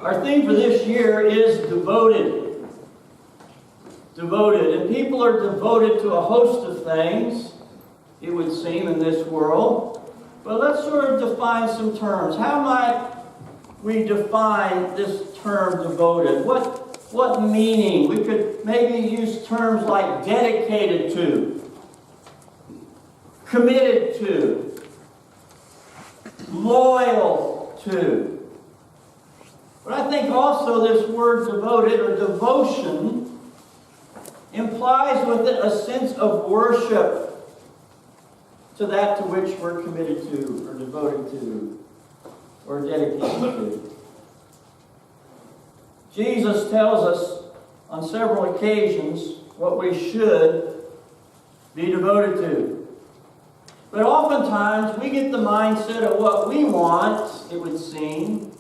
Our theme for this year is devoted. Devoted. And people are devoted to a host of things, it would seem, in this world. But let's sort of define some terms. How might we define this term devoted? What meaning? We could maybe use terms like dedicated to, committed to, loyal to. But I think also this word devoted or devotion implies with it a sense of worship to that to which we're committed to or devoted to or dedicated to. Jesus tells us on several occasions what we should be devoted to. But oftentimes we get the mindset of what we want, it would seem,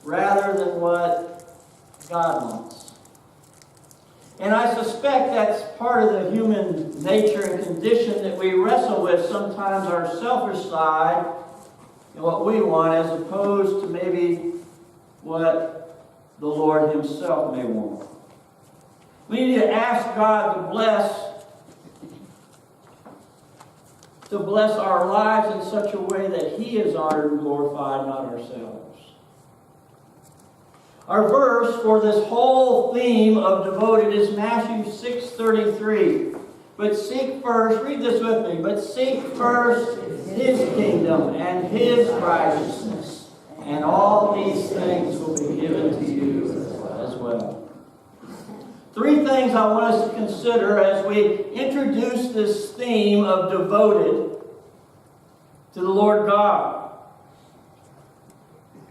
rather than what God wants. And I suspect that's part of the human nature and condition that we wrestle with sometimes, our selfish side and what we want, as opposed to maybe what the Lord Himself may want. We need to ask God to bless our lives in such a way that He is honored and glorified, not ourselves. Our verse for this whole theme of devoted is Matthew 6:33. But seek first, read this with me, but seek first His kingdom and His righteousness, and all these things will be given to you as well. Three things I want us to consider as we introduce this theme of devoted to the Lord God.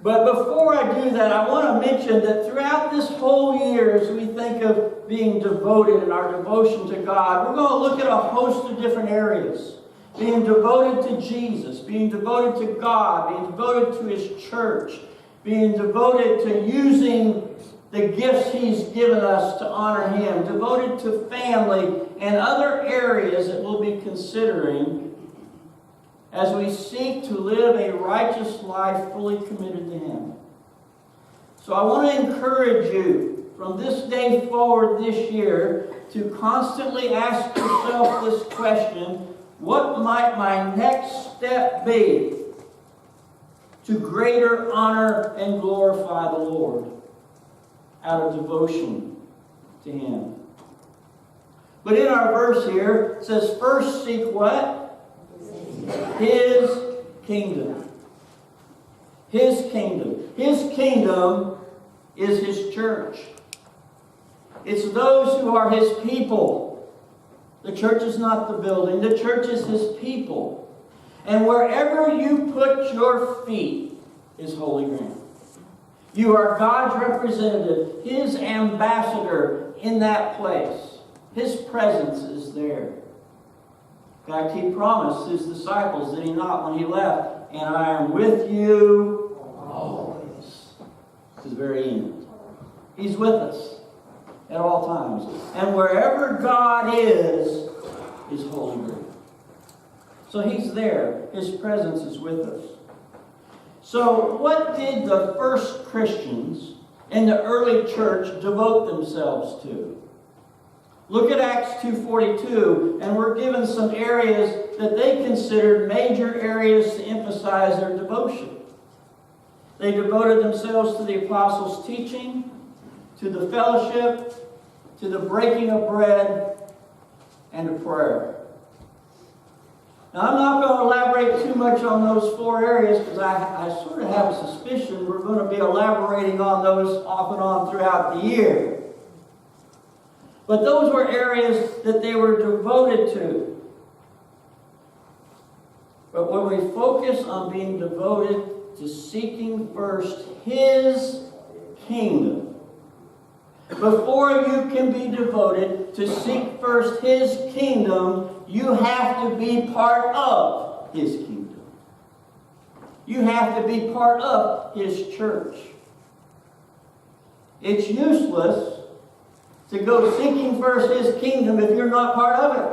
But before I do that, I want to mention that throughout this whole year, as we think of being devoted in our devotion to God, we're going to look at a host of different areas. Being devoted to Jesus, being devoted to God, being devoted to His church, being devoted to using the gifts He's given us to honor Him, devoted to family and other areas that we'll be considering as we seek to live a righteous life fully committed to Him. So I want to encourage you from this day forward this year to constantly ask yourself this question: what might my next step be to greater honor and glorify the Lord out of devotion to Him? But in our verse here, it says, first seek what? His kingdom. His kingdom. His kingdom is His church. It's those who are His people. The church is not the building. The church is His people. And wherever you put your feet is holy ground. You are God's representative, His ambassador in that place. His presence is there. In fact, He promised His disciples, did He not, when He left, and I am with you always. To the very end. He's with us at all times. And wherever God is holy ground. So He's there. His presence is with us. So what did the first Christians in the early church devote themselves to? Look at Acts 2:42, and we're given some areas that they considered major areas to emphasize their devotion. They devoted themselves to the apostles' teaching, to the fellowship, to the breaking of bread, and to prayer. Now, I'm not going to elaborate too much on those four areas because I sort of have a suspicion we're going to be elaborating on those off and on throughout the year. But those were areas that they were devoted to. But when we focus on being devoted to seeking first His kingdom, before you can be devoted to seek first His kingdom, you have to be part of His kingdom. You have to be part of His church. It's useless to go seeking first His kingdom if you're not part of it.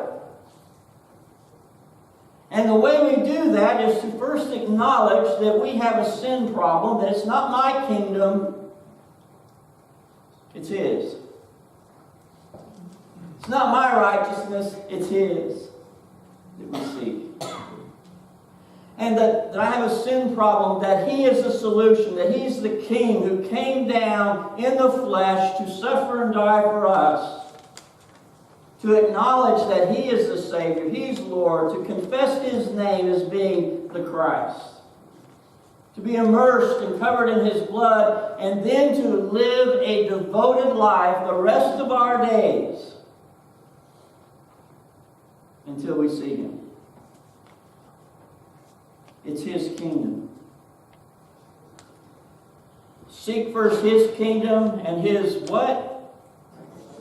And the way we do that is to first acknowledge that we have a sin problem, that it's not my kingdom, it's His. It's not my righteousness, it's His that we seek. And that I have a sin problem, that He is the solution, that He's the King who came down in the flesh to suffer and die for us. To acknowledge that He is the Savior, He's Lord, to confess His name as being the Christ. To be immersed and covered in His blood, and then to live a devoted life the rest of our days until we see Him. It's His kingdom. Seek first His kingdom and His what?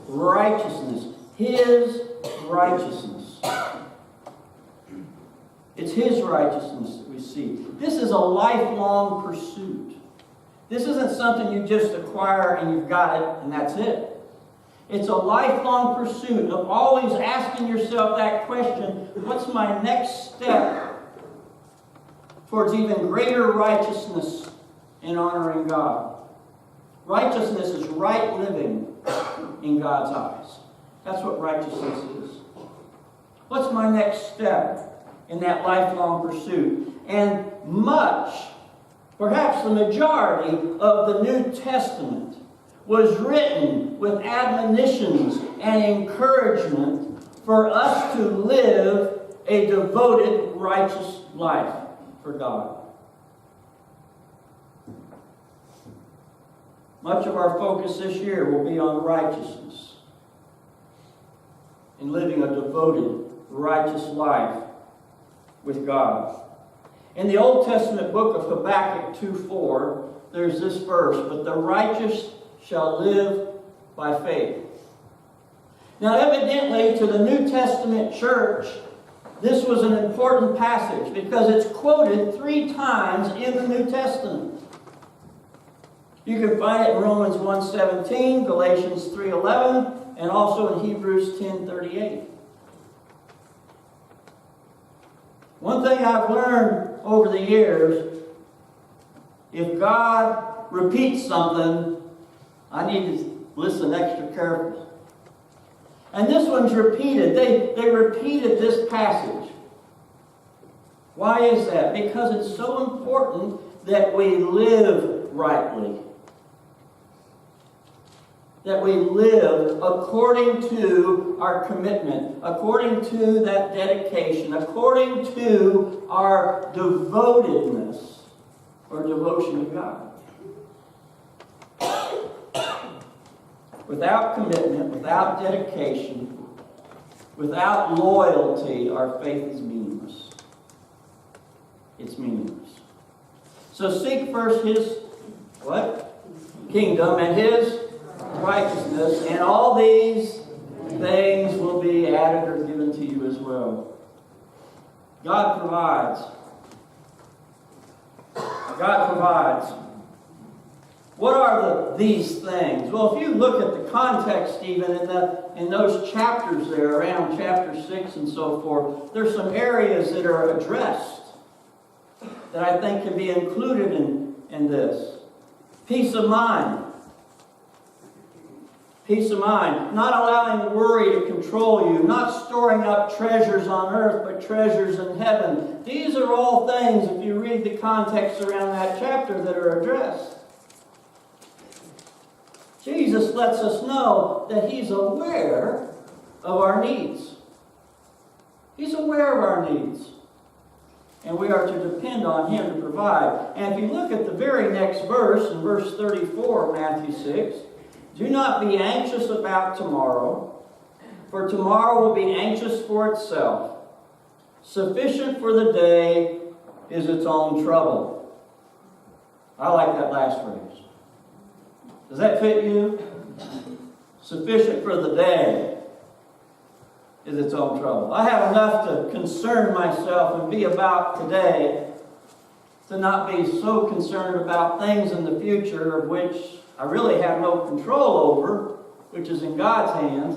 Righteousness. His righteousness. It's His righteousness that we seek. This is a lifelong pursuit. This isn't something you just acquire and you've got it and that's it. It's a lifelong pursuit of always asking yourself that question, what's my next step towards even greater righteousness in honoring God? Righteousness is right living in God's eyes. That's what righteousness is. What's my next step in that lifelong pursuit? And much, perhaps the majority of the New Testament was written with admonitions and encouragement for us to live a devoted, righteous life for God. Much of our focus this year will be on righteousness and living a devoted, righteous life with God. In the Old Testament book of Habakkuk 2:4, there's this verse, "But the righteous shall live by faith." Now, evidently, to the New Testament church, this was an important passage because it's quoted 3 times in the New Testament. You can find it in Romans 1:17, Galatians 3:11, and also in Hebrews 10:38. One thing I've learned over the years, if God repeats something, I need to listen extra carefully. And this one's repeated. They repeated this passage. Why is that? Because it's so important that we live rightly. That we live according to our commitment, according to that dedication, according to our devotedness or devotion to God. Without commitment, without dedication, without loyalty, our faith is meaningless. It's meaningless. So seek first His what? Kingdom and His righteousness, and all these things will be added or given to you as well. God provides. God provides. What are these things? Well, if you look at the context even in those chapters there, around chapter 6 and so forth, there's some areas that are addressed that I think can be included in this. Peace of mind. Peace of mind. Not allowing worry to control you. Not storing up treasures on earth, but treasures in heaven. These are all things, if you read the context around that chapter, that are addressed. Jesus lets us know that He's aware of our needs. He's aware of our needs. And we are to depend on Him to provide. And if you look at the very next verse, in verse 34 of Matthew 6, "Do not be anxious about tomorrow, for tomorrow will be anxious for itself. Sufficient for the day is its own trouble." I like that last phrase. Does that fit you? Sufficient for the day is its own trouble. I have enough to concern myself and be about today to not be so concerned about things in the future of which I really have no control over, which is in God's hands.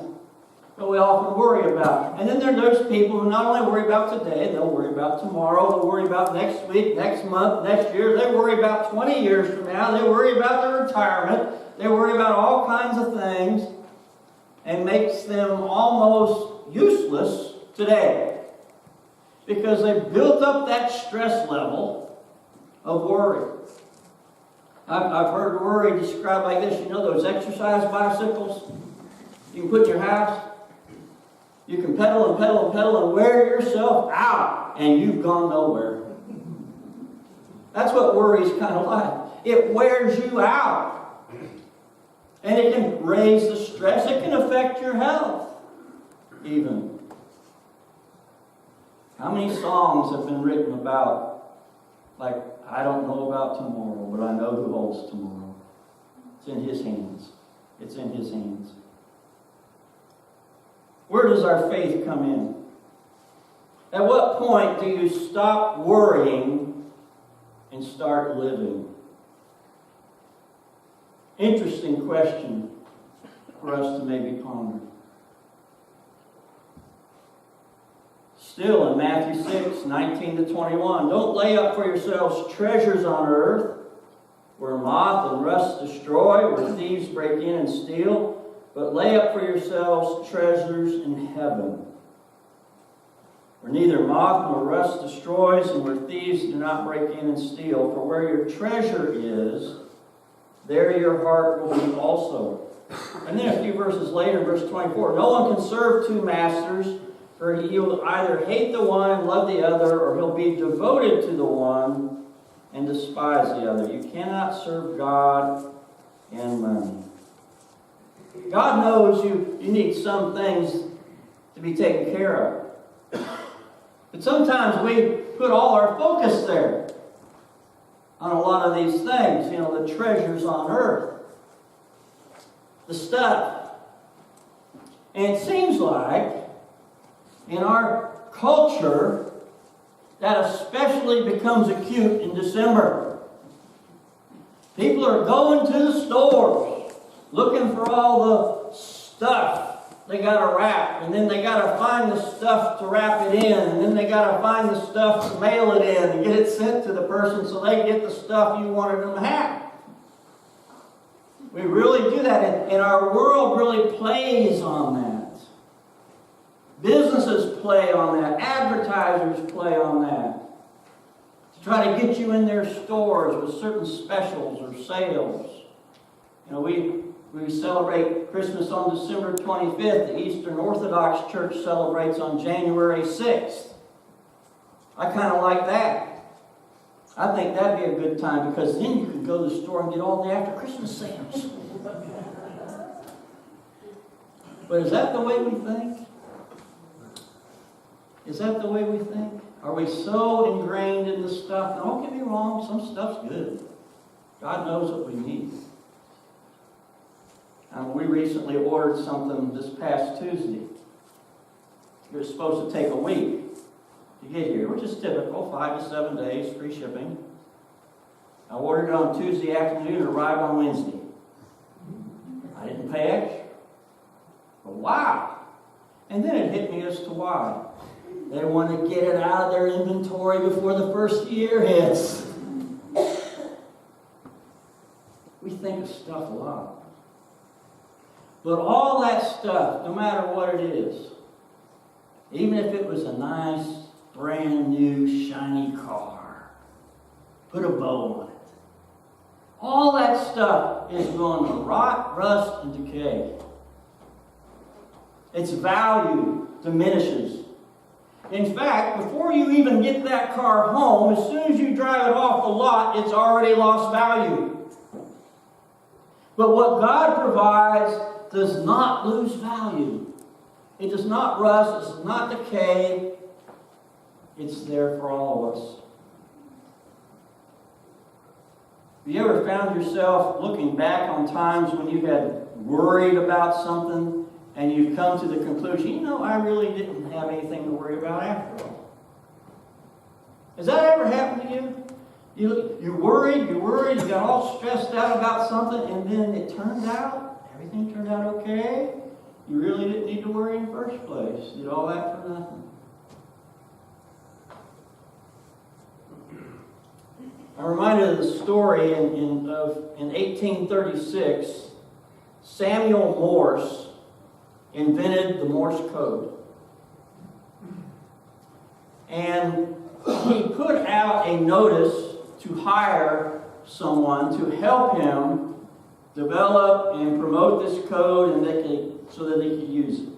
that we often worry about. And then there are those people who not only worry about today, they'll worry about tomorrow, they'll worry about next week, next month, next year. They worry about 20 years from now. They worry about their retirement. They worry about all kinds of things, and makes them almost useless today because they've built up that stress level of worry. I've heard worry described like this. You know those exercise bicycles you can put in your house? You can pedal and pedal and pedal and wear yourself out, and you've gone nowhere. That's what worry is kind of like. It wears you out. And it can raise the stress. It can affect your health, even. How many songs have been written about, like, I don't know about tomorrow, but I know who holds tomorrow. It's in His hands. It's in His hands. Where does our faith come in? At what point do you stop worrying and start living? Interesting question for us to maybe ponder. Still in Matthew 6, 19 to 21, don't lay up for yourselves treasures on earth, where moth and rust destroy, where thieves break in and steal, but lay up for yourselves treasures in heaven, where neither moth nor rust destroys, and where thieves do not break in and steal. For where your treasure is, there your heart will be also. And then a few verses later, verse 24, no one can serve two masters, for he will either hate the one and love the other, or he'll be devoted to the one and despise the other. You cannot serve God and money. God knows you need some things to be taken care of. But sometimes we put all our focus there on a lot of these things, the treasures on earth, the stuff. And it seems like in our culture that especially becomes acute in December. People are going to the stores looking for all the stuff they got to wrap, and then they got to find the stuff to wrap it in, and then they got to find the stuff to mail it in and get it sent to the person so they get the stuff you wanted them to have. We really do that, and our world really plays on that. Businesses play on that. Advertisers play on that. To try to get you in their stores with certain specials or sales. We celebrate Christmas on December 25th. The Eastern Orthodox Church celebrates on January 6th. I kind of like that. I think that'd be a good time because then you can go to the store and get all the after Christmas sales. But is that the way we think? Is that the way we think? Are we so ingrained in the stuff? Now, don't get me wrong, some stuff's good. God knows what we need. We recently ordered something this past Tuesday. It was supposed to take a week to get here, which is typical, 5 to 7 days, free shipping. I ordered it on Tuesday afternoon and arrived on Wednesday. I didn't pay extra. But wow! And then it hit me as to why. They want to get it out of their inventory before the first year hits. We think of stuff a lot. But all that stuff, no matter what it is, even if it was a nice, brand new, shiny car, put a bow on it. All that stuff is going to rot, rust, and decay. Its value diminishes. In fact, before you even get that car home, as soon as you drive it off the lot, it's already lost value. But what God provides does not lose value. It does not rust, it does not decay. It's there for all of us. Have you ever found yourself looking back on times when you had worried about something and you've come to the conclusion, I really didn't have anything to worry about after all? Has that ever happened to you? You worried, you got all stressed out about something, and then it turned out, everything turned out okay. You really didn't need to worry in the first place. Did all that for nothing. I'm reminded of the story in 1836, Samuel Morse invented the Morse code. And he put out a notice to hire someone to help him develop and promote this code so that they could use it.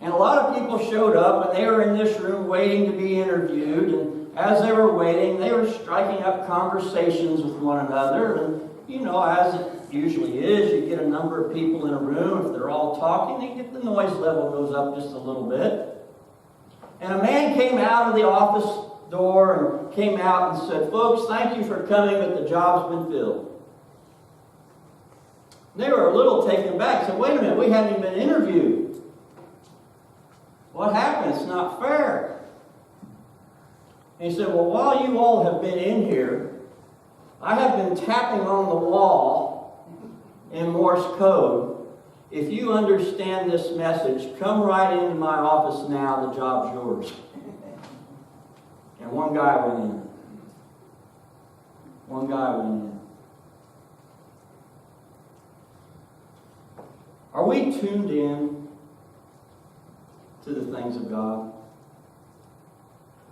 And a lot of people showed up, and they were in this room waiting to be interviewed. And as they were waiting, they were striking up conversations with one another. And, as it usually is, you get a number of people in a room. If they're all talking, the noise level goes up just a little bit. And a man came out of the office door and came out and said, "Folks, thank you for coming, but the job's been filled." They were a little taken aback. Said, "Wait a minute, we haven't even been interviewed. What happened? It's not fair." And he said, "Well, while you all have been in here, I have been tapping on the wall in Morse code. If you understand this message, come right into my office now. The job's yours." And one guy went in. One guy went in. Are we tuned in to the things of God?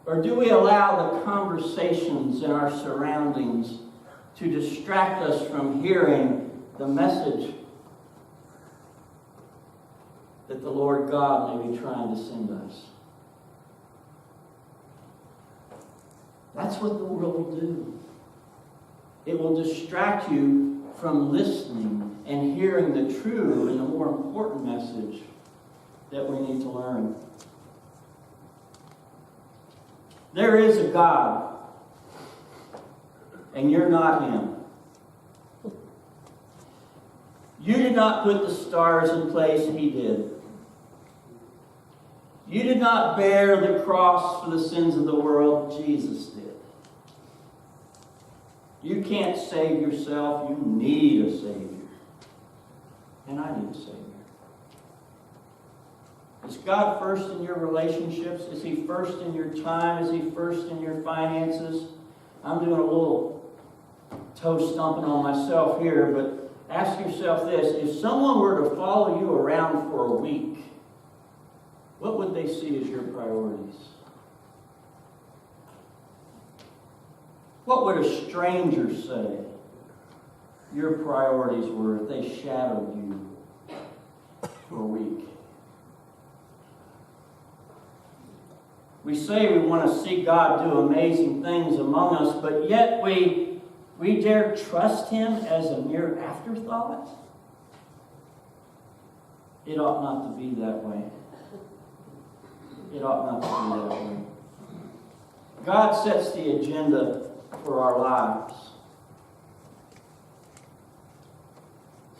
Or do we allow the conversations in our surroundings to distract us from hearing the message that the Lord God may be trying to send us? That's what the world will do. It will distract you from listening and hearing the true and the more important message that we need to learn. There is a God, and you're not Him. You did not put the stars in place, He did. You did not bear the cross for the sins of the world, Jesus did. You can't save yourself, you need a Savior. And I need a Savior. Is God first in your relationships? Is He first in your time? Is He first in your finances? I'm doing a little toe stumping on myself here, but ask yourself this. If someone were to follow you around for a week, what would they see as your priorities? What would a stranger say your priorities were if they shadowed you for a week? We say we want to see God do amazing things among us, but yet we dare trust Him as a mere afterthought? It ought not to be that way. It ought not to be that way. God sets the agenda for our lives.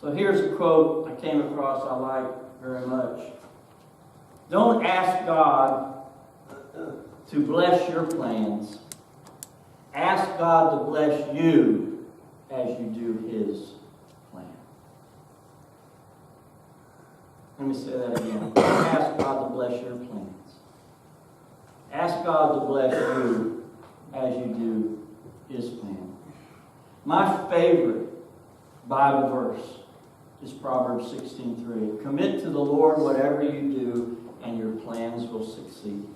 So here's a quote I came across I like very much. Don't ask God to bless your plans. Ask God to bless you as you do His plan. Let me say that again. Don't ask God to bless your plans. Ask God to bless you as you do His plan. My favorite Bible verse is Proverbs 16:3. Commit to the Lord whatever you do, and your plans will succeed.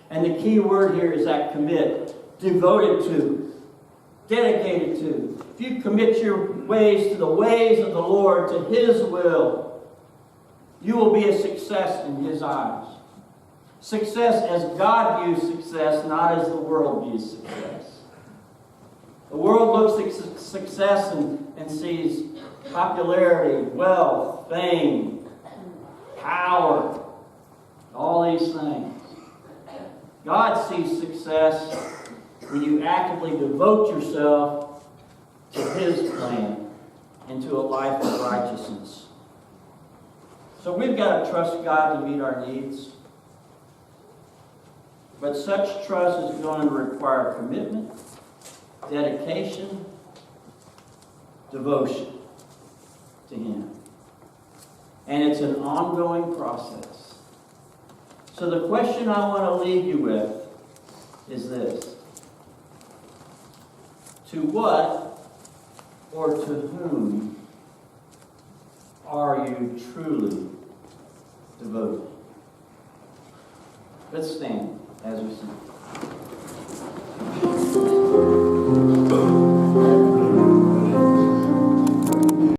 And the key word here is that commit. Devoted to. Dedicated to. If you commit your ways to the ways of the Lord, to His will, you will be a success in His eyes. Success as God views success, not as the world views success. The world looks at success and sees popularity, wealth, fame, power, all these things. God sees success when you actively devote yourself to His plan and to a life of righteousness. So we've got to trust God to meet our needs. But such trust is going to require commitment, dedication, devotion to Him. And it's an ongoing process. So the question I want to leave you with is this. To what or to whom are you truly devoted? Let's stand as we sing.